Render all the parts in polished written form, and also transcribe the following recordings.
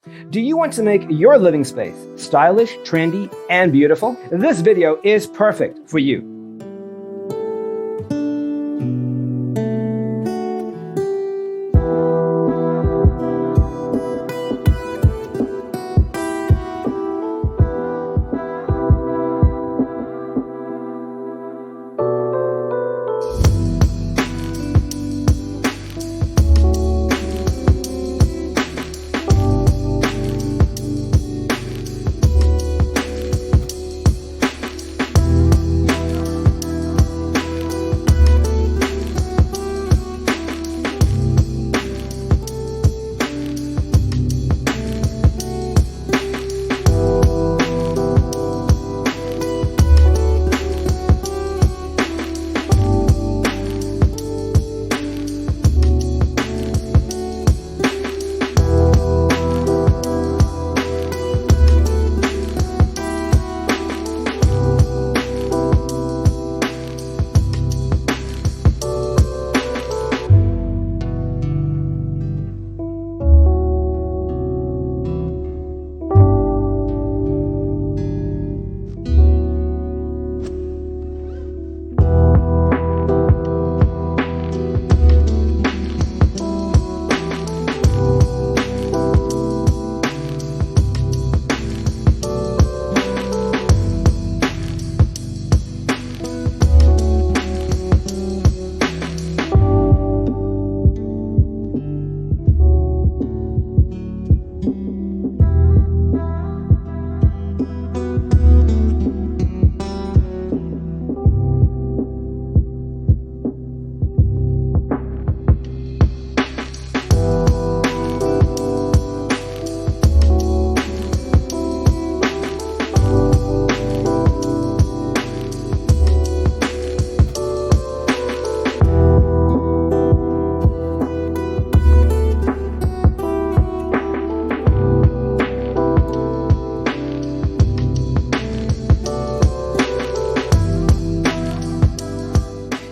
Do you want to make your living space stylish, trendy, and beautiful? This video is perfect for you.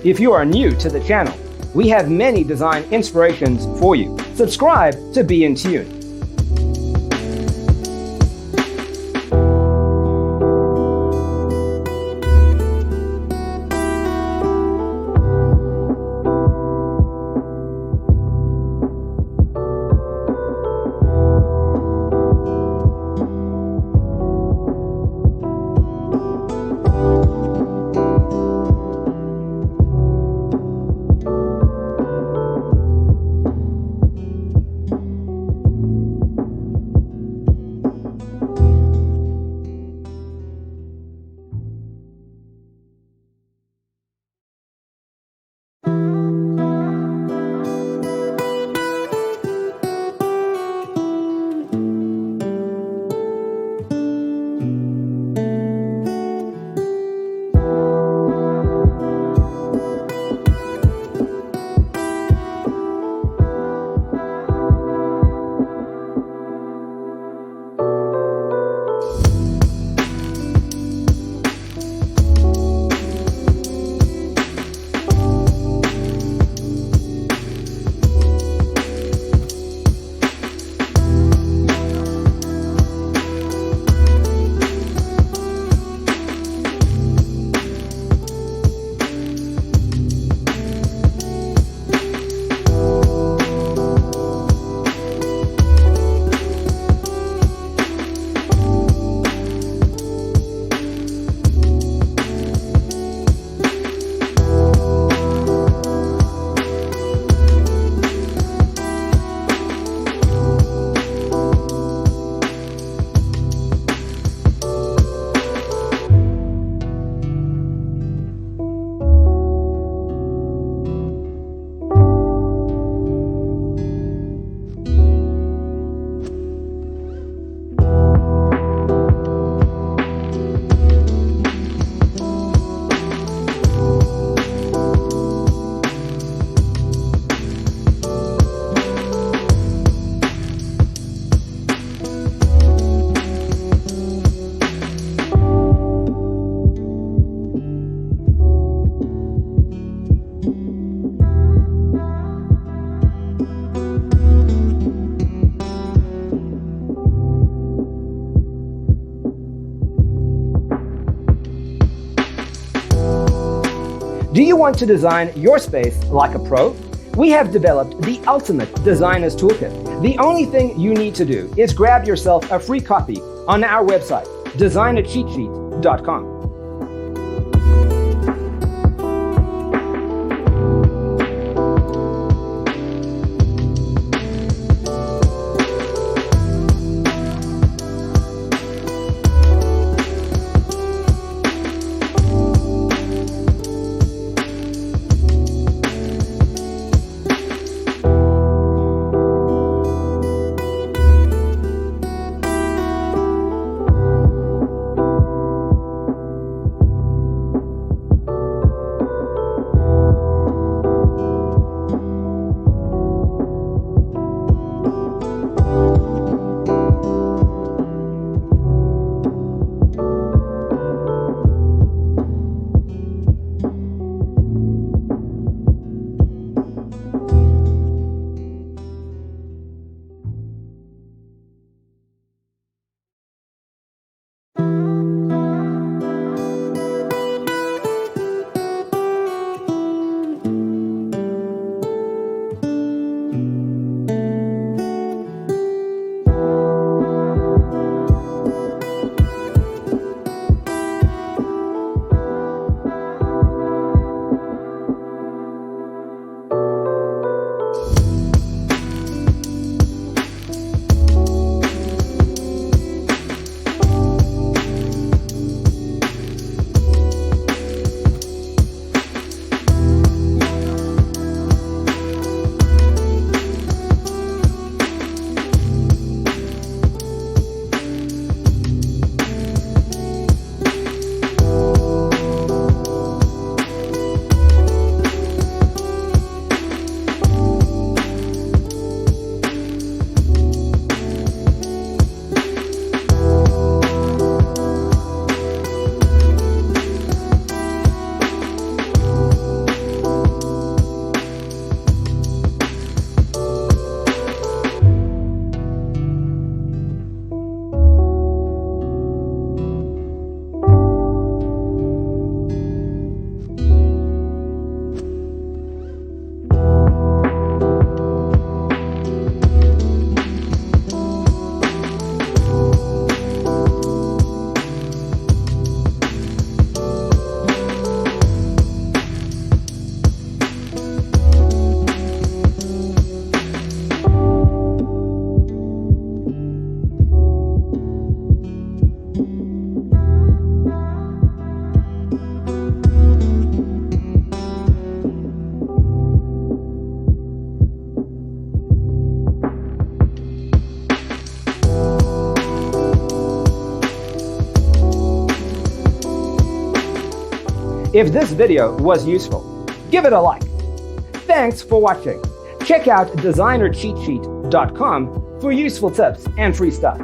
If you are new to the channel, we have many design inspirations for you. Subscribe to be in tune. Do you want to design your space like a pro? We have developed the ultimate designer's toolkit. The only thing you need to do is grab yourself a free copy on our website, designercheatsheet.com. If this video was useful, give it a like. Thanks for watching. Check out designercheatsheet.com for useful tips and free stuff.